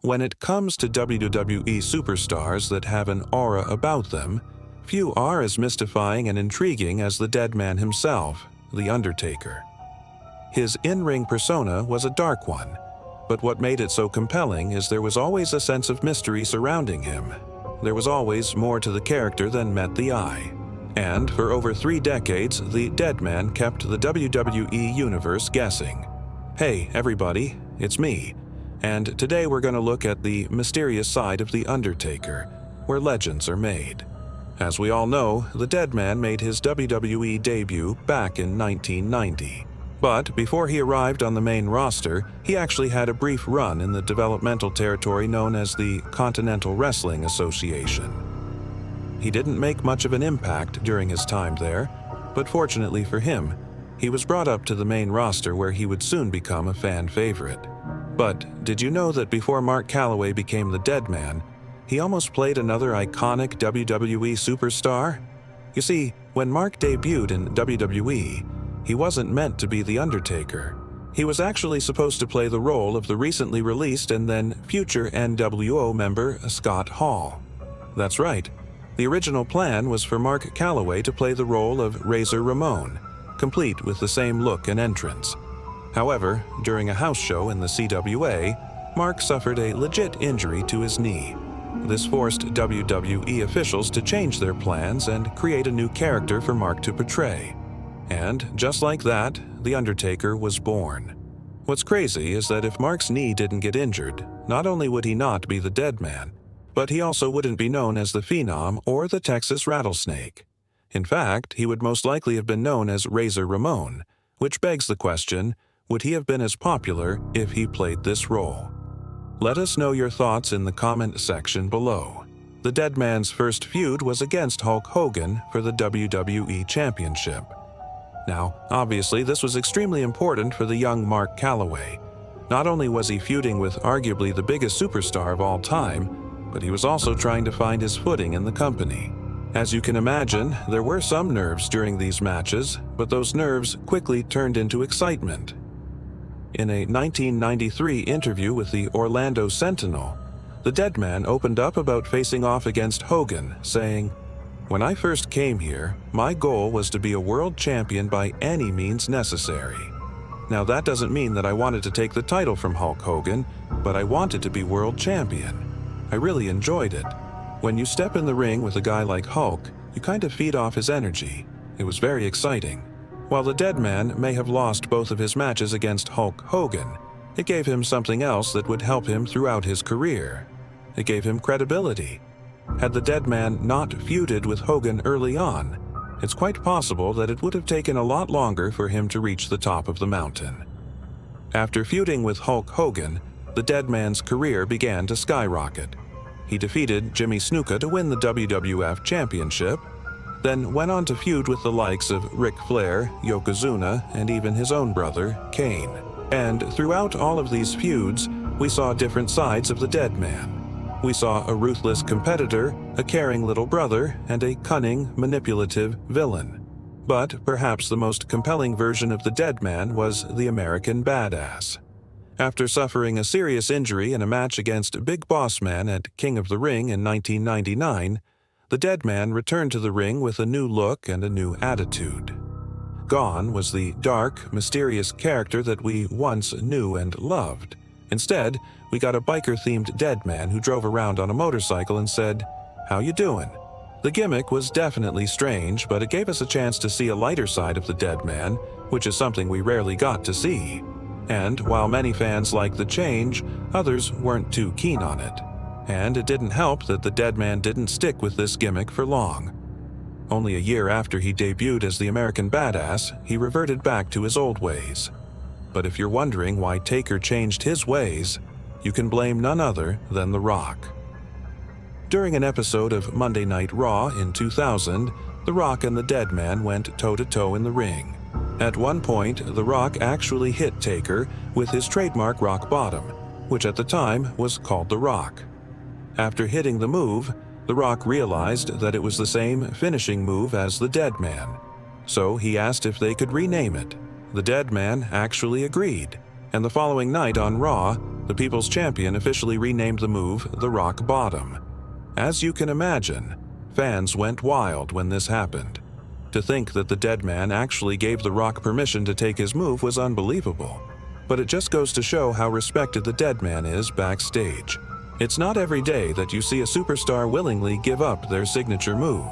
When it comes to WWE superstars that have an aura about them, few are as mystifying and intriguing as the Deadman himself, The Undertaker. His in-ring persona was a dark one, but what made it so compelling is there was always a sense of mystery surrounding him. There was always more to the character than met the eye. And for over 3 decades, the Deadman kept the WWE Universe guessing. Hey, everybody, it's me. And today we're going to look at the mysterious side of The Undertaker, where legends are made. As we all know, the Deadman made his WWE debut back in 1990. But before he arrived on the main roster, he actually had a brief run in the developmental territory known as the Continental Wrestling Association. He didn't make much of an impact during his time there, but fortunately for him, he was brought up to the main roster where he would soon become a fan favorite. But did you know that before Mark Calaway became the Deadman, he almost played another iconic WWE superstar? You see, when Mark debuted in WWE, he wasn't meant to be The Undertaker. He was actually supposed to play the role of the recently released and then future NWO member Scott Hall. That's right. The original plan was for Mark Calaway to play the role of Razor Ramon, complete with the same look and entrance. However, during a house show in the CWA, Mark suffered a legit injury to his knee. This forced WWE officials to change their plans and create a new character for Mark to portray. And just like that, The Undertaker was born. What's crazy is that if Mark's knee didn't get injured, not only would he not be the Deadman, but he also wouldn't be known as the Phenom or the Texas Rattlesnake. In fact, he would most likely have been known as Razor Ramon, which begs the question, would he have been as popular if he played this role? Let us know your thoughts in the comment section below. The Deadman's first feud was against Hulk Hogan for the WWE Championship. Now, obviously, this was extremely important for the young Mark Calaway. Not only was he feuding with arguably the biggest superstar of all time, but he was also trying to find his footing in the company. As you can imagine, there were some nerves during these matches, but those nerves quickly turned into excitement. In a 1993 interview with the Orlando Sentinel, the Deadman opened up about facing off against Hogan, saying, "When I first came here, my goal was to be a world champion by any means necessary. Now that doesn't mean that I wanted to take the title from Hulk Hogan, but I wanted to be world champion. I really enjoyed it. When you step in the ring with a guy like Hulk, you kind of feed off his energy. It was very exciting." While the Deadman may have lost both of his matches against Hulk Hogan, it gave him something else that would help him throughout his career. It gave him credibility. Had the Deadman not feuded with Hogan early on, it's quite possible that it would have taken a lot longer for him to reach the top of the mountain. After feuding with Hulk Hogan, the Deadman's career began to skyrocket. He defeated Jimmy Snuka to win the WWF Championship, then went on to feud with the likes of Ric Flair, Yokozuna, and even his own brother, Kane. And throughout all of these feuds, we saw different sides of the Deadman. We saw a ruthless competitor, a caring little brother, and a cunning, manipulative villain. But perhaps the most compelling version of the Deadman was the American Badass. After suffering a serious injury in a match against Big Boss Man at King of the Ring in 1999, the Deadman returned to the ring with a new look and a new attitude. Gone was the dark, mysterious character that we once knew and loved. Instead, we got a biker-themed Deadman who drove around on a motorcycle and said, "How you doing?" The gimmick was definitely strange, but it gave us a chance to see a lighter side of the Deadman, which is something we rarely got to see. And while many fans liked the change, others weren't too keen on it. And it didn't help that the Deadman didn't stick with this gimmick for long. Only a year after he debuted as the American Badass, he reverted back to his old ways. But if you're wondering why Taker changed his ways, you can blame none other than The Rock. During an episode of Monday Night Raw in 2000, The Rock and the Deadman went toe-to-toe in the ring. At one point, The Rock actually hit Taker with his trademark rock bottom, which at the time was called The Rock. After hitting the move, The Rock realized that it was the same finishing move as the Deadman. So he asked if they could rename it. The Deadman actually agreed, and the following night on Raw, the People's Champion officially renamed the move the Rock Bottom. As you can imagine, fans went wild when this happened. To think that the Deadman actually gave The Rock permission to take his move was unbelievable. But it just goes to show how respected the Deadman is backstage. It's not every day that you see a superstar willingly give up their signature move.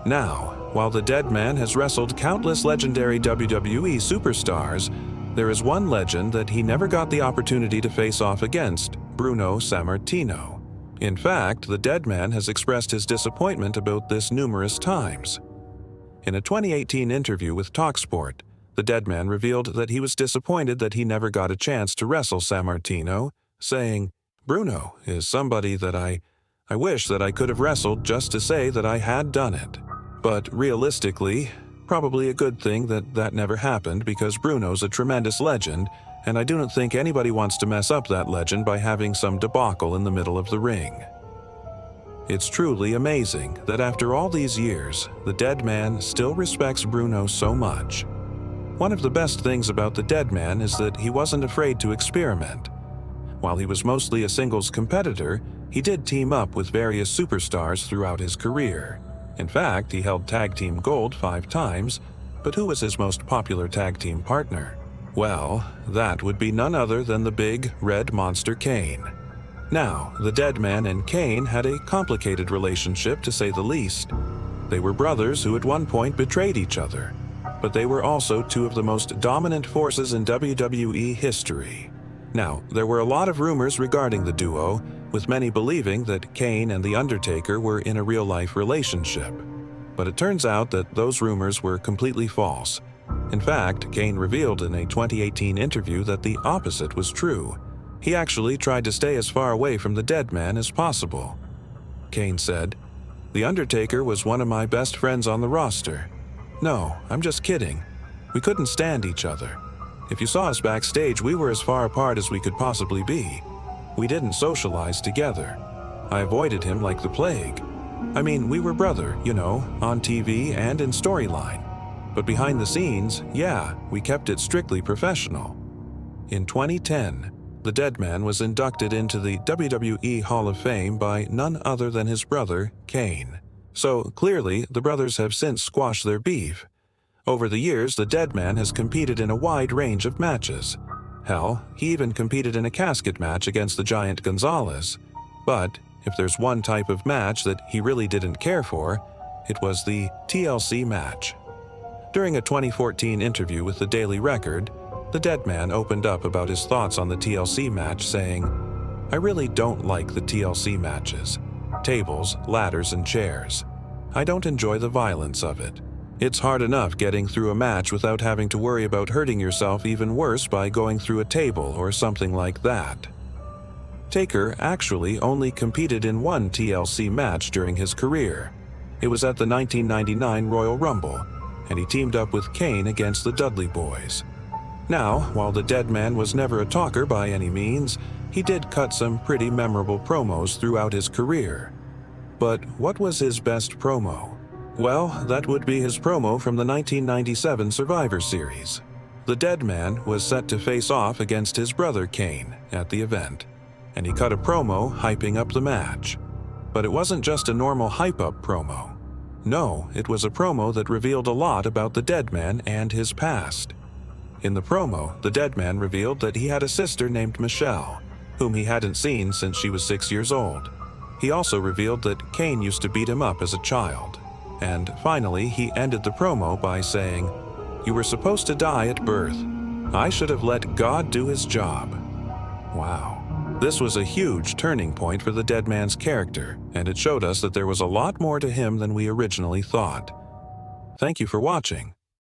Now, while the Deadman has wrestled countless legendary WWE superstars, there is one legend that he never got the opportunity to face off against, Bruno Sammartino. In fact, the Deadman has expressed his disappointment about this numerous times. In a 2018 interview with TalkSport, the Deadman revealed that he was disappointed that he never got a chance to wrestle Sammartino, saying, "Bruno is somebody that I wish that I could have wrestled just to say that I had done it." But realistically, probably a good thing that that never happened because Bruno's a tremendous legend, and I do not think anybody wants to mess up that legend by having some debacle in the middle of the ring. It's truly amazing that after all these years, the Deadman still respects Bruno so much. One of the best things about the Deadman is that he wasn't afraid to experiment. While he was mostly a singles competitor, he did team up with various superstars throughout his career. In fact, he held tag team gold 5 times, but who was his most popular tag team partner? Well, that would be none other than the big red monster Kane. Now, the Deadman and Kane had a complicated relationship to say the least. They were brothers who at one point betrayed each other, but they were also 2 of the most dominant forces in WWE history. Now, there were a lot of rumors regarding the duo, with many believing that Kane and The Undertaker were in a real-life relationship. But it turns out that those rumors were completely false. In fact, Kane revealed in a 2018 interview that the opposite was true. He actually tried to stay as far away from the Deadman as possible. Kane said, "The Undertaker was one of my best friends on the roster. No, I'm just kidding. We couldn't stand each other. If you saw us backstage, we were as far apart as we could possibly be. We didn't socialize together. I avoided him like the plague. I mean, we were brother, you know, on TV and in storyline. But behind the scenes, yeah, we kept it strictly professional." In 2010, the Deadman was inducted into the WWE Hall of Fame by none other than his brother, Kane. So clearly, the brothers have since squashed their beef. Over the years, the Deadman has competed in a wide range of matches. Hell, he even competed in a casket match against the Giant Gonzalez. But if there's one type of match that he really didn't care for, it was the TLC match. During a 2014 interview with the Daily Record, the Deadman opened up about his thoughts on the TLC match, saying, "I really don't like the TLC matches. Tables, ladders, and chairs. I don't enjoy the violence of it. It's hard enough getting through a match without having to worry about hurting yourself even worse by going through a table or something like that." Taker actually only competed in one TLC match during his career. It was at the 1999 Royal Rumble, and he teamed up with Kane against the Dudley Boys. Now, while the Deadman was never a talker by any means, he did cut some pretty memorable promos throughout his career. But what was his best promo? Well, that would be his promo from the 1997 Survivor Series. The Deadman was set to face off against his brother Kane at the event, and he cut a promo hyping up the match. But it wasn't just a normal hype-up promo. No, it was a promo that revealed a lot about the Deadman and his past. In the promo, the Deadman revealed that he had a sister named Michelle, whom he hadn't seen since she was 6 years old. He also revealed that Kane used to beat him up as a child. And finally, he ended the promo by saying, "You were supposed to die at birth. I should have let God do his job." Wow. This was a huge turning point for the Deadman's character, and it showed us that there was a lot more to him than we originally thought. Thank you for watching.